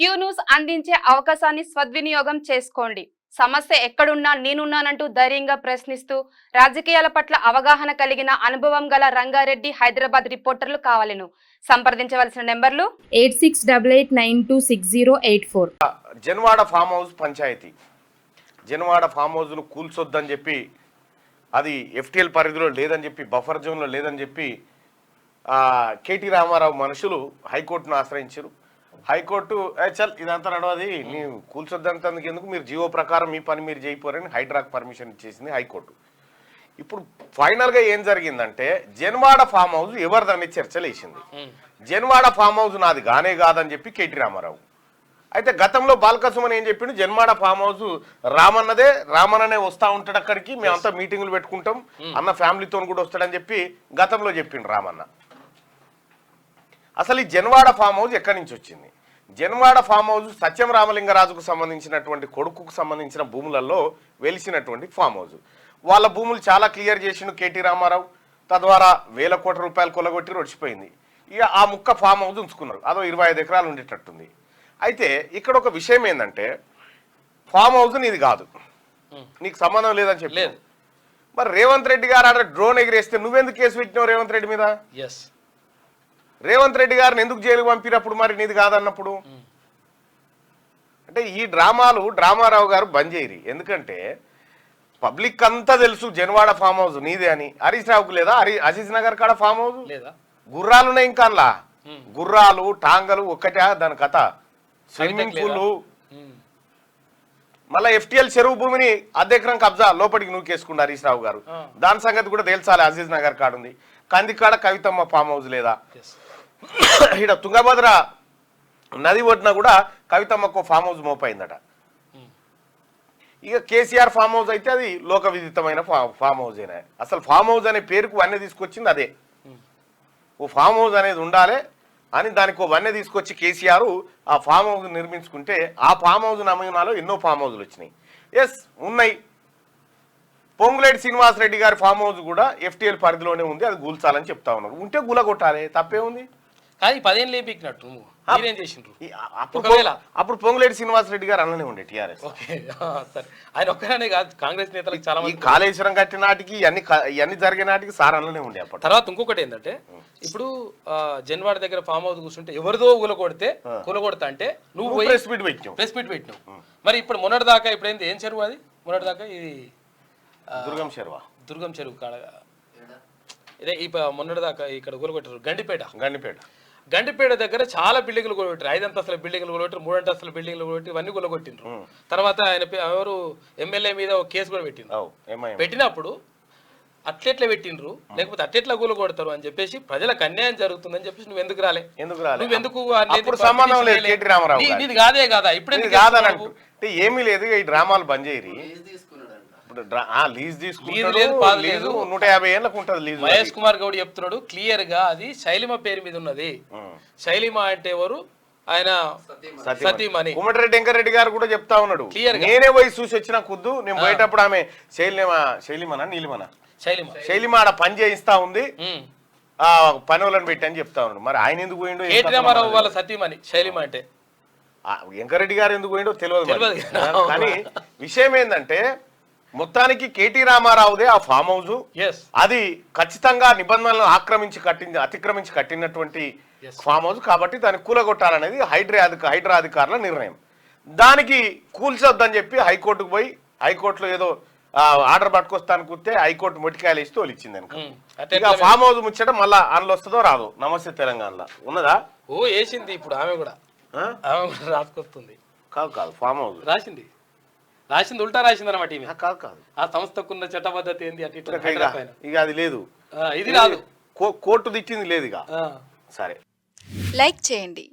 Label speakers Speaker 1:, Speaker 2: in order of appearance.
Speaker 1: Q news అందించే అవకాశాన్ని సద్వినియోగం చేసుకోండి. సమస్య ఎక్కడున్నా నేనున్నానంటూ ధైర్యంగా ప్రశ్నిస్తూ రాజకీయాల పట్ల అవగాహన కలిగిన అనుభవం గల రంగారెడ్డి హైదరాబాద్ రిపోర్టర్లు కావాలను సంప్రదించవలసిన నెంబర్లు
Speaker 2: 8688926084.
Speaker 3: జన్వాడ ఫామ్ హౌస్ పంచాయతీ జన్వాడ ఫామ్ హౌస్ను కూల్చొద్దని చెప్పి అది ఎఫ్టీఎల్ పరిధిలో లేదని చెప్పి బఫర్ జోన్లో లేదని చెప్పి కేటీ రామారావు మనుషులు హైకోర్టును ఆశ్రయించారు. హైకోర్టు చల్ ఇదంతా నడవది నీవు కూల్చొద్దంతకు ఎందుకు మీరు జీవో ప్రకారం మీ పని మీరు చేయిపోరని హైడ్రాక్ పర్మిషన్ ఇచ్చేసింది హైకోర్టు. ఇప్పుడు ఫైనల్గా ఏం జరిగిందంటే జన్వాడ ఫామ్ హౌస్ ఎవరిదని చర్చలు వేసింది. జన్వాడ ఫామ్ హౌస్ నాది గానే కాదని చెప్పి కేటీ రామారావు. అయితే గతంలో బాలకసుమని ఏం చెప్పిండు, జన్వాడ ఫామ్ హౌస్ రామన్నదే, రామన్ననే వస్తూ ఉంటాడు అక్కడికి, మేమంతా మీటింగులు పెట్టుకుంటాం, అన్న ఫ్యామిలీతో కూడా వస్తాడని చెప్పి గతంలో చెప్పిండు రామన్న. అసలు ఈ జన్వాడ ఫామ్ హౌస్ ఎక్కడి నుంచి వచ్చింది? జన్వాడ ఫామ్ హౌస్ సత్యం రామలింగరాజుకు సంబంధించినటువంటి కొడుకుకు సంబంధించిన భూములలో వెలిసినటువంటి ఫామ్ హౌస్. వాళ్ళ భూములు చాలా క్లియర్ చేసిండు కేటీ రామారావు. తద్వారా వేల కోట్ల రూపాయలు కొలగొట్టి రొచ్చిపోయింది. ఇక ఆ ముక్క ఫామ్ హౌస్ ఉంచుకున్నారు. అదో 25 ఎకరాలు ఉండేటట్టుంది. అయితే ఇక్కడ ఒక విషయం ఏంటంటే ఫామ్ హౌస్ నీది కాదు, నీకు సంబంధం లేదని చెప్పి మరి రేవంత్ రెడ్డి గారు ఆడ డ్రోన్ ఎగిరేస్తే నువ్వెందుకు కేసు పెట్టినావు రేవంత్ రెడ్డి మీద? రేవంత్ రెడ్డి గారిని ఎందుకు జైలుకు పంపినప్పుడు మరి నీది కాదన్నప్పుడు? అంటే ఈ డ్రామారావు గారు బంద్ చేయరు. ఎందుకంటే పబ్లిక్ అంతా తెలుసు జన్వాడ ఫామ్ హౌస్ నీదే అని. హరీష్ రావుకు లేదా? అజీజ్ నగర్ కాడ ఫామ్ హౌస్ లేదా? గుర్రాలు ఉన్నాయి ఇంకా అందులో, గుర్రాలు టాంగలు ఒక్కటే దాని కథ. స్విమ్మింగ్ పూల్, మళ్ళీ ఎఫ్టీఎల్ చెరువు భూమిని అద్దెకరం కబ్జా లోపలికి నూకేసుకుండు హరీష్ రావు గారు. దాని సంగతి కూడా తేల్చాలి. అజీజ్ నగర్ కాడ ఉంది, కందికాడ కవితమ్మ ఫామ్ హౌస్ లేదా? ఇక్కడ తుంగభద్ర నది ఒడ్డున కూడా కవితమ్మకు ఫామ్ హౌస్ మోపైందట. ఇక కేసీఆర్ ఫామ్ హౌస్ అయితే అది లోక విదితమైన ఫామ్ హౌస్ అయినా. అసలు ఫామ్ హౌస్ అనే పేరుకు వన్నె తీసుకొచ్చింది అదే. ఓ ఫామ్ హౌస్ అనేది ఉండాలి అని దానికి ఓ వన్నె తీసుకొచ్చి కేసీఆర్ ఆ ఫామ్ హౌస్ నిర్మించుకుంటే ఆ ఫామ్ హౌస్ నమూనాలో ఎన్నో ఫామ్ హౌస్లు వచ్చినాయి. ఎస్ ఉన్నాయి. పొంగులేటి శ్రీనివాసరెడ్డి గారి ఫామ్ హౌస్ కూడా ఎఫ్టీఎల్ పరిధిలోనే ఉంది, అది కూల్చాలని చెప్తా ఉన్నారు. ఉంటే గులగొట్టాలి, తప్పే ఉంది.
Speaker 4: కానీ 10 ఏళ్ళు లేపినట్టు
Speaker 3: అప్పుడు పొంగులేటి శ్రీనివాసరెడ్డి గారు అన్ననే ఉండే టీఆర్ఎస్.
Speaker 4: ఆయన ఒక్కనే కాదు, కాంగ్రెస్ నేతలకు చాలా మంది.
Speaker 3: కాళేశ్వరం కట్టిన నాటికి ఇవన్నీ జరిగే నాటికి సార్ అన్ననే ఉండే. అప్పుడు
Speaker 4: తర్వాత ఇంకొకటి ఏంటంటే ఇప్పుడు జన్వాడ దగ్గర ఫామ్ హౌస్ కూర్చుంటే ఎవరిదో కూలగొడతా అంటే నువ్వు
Speaker 3: ప్రెస్ మీట్
Speaker 4: పెట్టినావు. మరి ఇప్పుడు మొన్నటిదాకా ఇప్పుడు ఏంది, ఏం చెరువు అది? మొన్నటిదాకా ఇది దుర్గం చెరువు కాడ ఇదే మొన్నటిదాకా ఇక్కడ కూలగొట్టారు గండిపేట దగ్గర చాలా బిల్డింగ్లు కొలగొట్టారు. 5 అంతస్తుల బిల్డింగ్లు కొలగొట్టారు, 3 అంతస్తుల బిల్డింగ్లు కొట్టి ఇవన్నీ కొలగొట్టిండ్రు. తర్వాత ఆయన ఎవరు ఎమ్మెల్యే మీద ఒక కేసు కూడా పెట్టిండ్రు. పెట్టినప్పుడు అట్లెట్లా పెట్టిండ్రు, లేకపోతే అట్లెట్లా కూలగొడతారు అని చెప్పేసి ప్రజలకు అన్యాయం జరుగుతుందని చెప్పేసి నువ్వు ఎందుకు రాలే? నువ్వెందుకు ఇది కాదే కాదా? ఇప్పుడు
Speaker 3: ఏమీ లేదు. ఈ డ్రామాలు బంద్ చేయరు.
Speaker 4: మహేష్ కుమార్ గౌడ్ చెప్తున్నాడు క్లియర్ గా, అది శైలిమ పేరు మీద ఉన్నది. శైలిమ అంటే ఎవరు? ఆయన సతీమణి.
Speaker 3: కోమటిరెడ్డి వెంకరెడ్డి గారు కూడా చెప్తా ఉన్నాడు, నేనే పోయి చూసి వచ్చిన కుద్దు, నేను పోయేటప్పుడు ఆమె శైలిమ ఆడ పని చేయిస్తా ఉంది, ఆ పని వాళ్ళని పెట్టి అని చెప్తా ఉన్నాడు. మరి ఆయన ఎందుకు పోయిండో,
Speaker 4: రామారావు వాళ్ళ సతీమణి శైలిమ అంటే
Speaker 3: వెంకరెడ్డి గారు ఎందుకు పోయిండో తెలియదు. కానీ విషయం ఏంటంటే మొత్తానికి కేటీ రామారావుదే ఆ ఫామ్ హౌస్. అది ఖచ్చితంగా నిబంధనలను అతిక్రమించి కట్టినటువంటి ఫామ్ హౌస్ కాబట్టి దాన్ని కూలగొట్టాలనేది హైడ్రా అధికారుల నిర్ణయం. దానికి కూల్చొద్దని చెప్పి హైకోర్టుకు పోయి హైకోర్టులో ఏదో ఆర్డర్ పట్టుకొస్తాను కూర్తే హైకోర్టు మొట్టికాయలు ఇస్తే తోలిచ్చింది. ఇక ఫామ్ హౌస్ ముచ్చట మళ్ళా అందులో వస్తుందో రాదు. నమస్తే తెలంగాణలో ఉన్నదా?
Speaker 4: వేసింది ఇప్పుడు ఆమె కూడా రాసుకొస్తుంది.
Speaker 3: కాదు ఫామ్ హౌస్
Speaker 4: రాసింది ఉల్టా రాసింది అనమాట.
Speaker 3: కాదు
Speaker 4: ఆ సంస్థకున్న చట్టబద్ధత ఏంది అంటే
Speaker 3: ఇక అది లేదు,
Speaker 4: ఇది రాదు,
Speaker 3: కోర్టు తిట్టింది లేదు. ఇక సరే
Speaker 1: లైక్ చేయండి.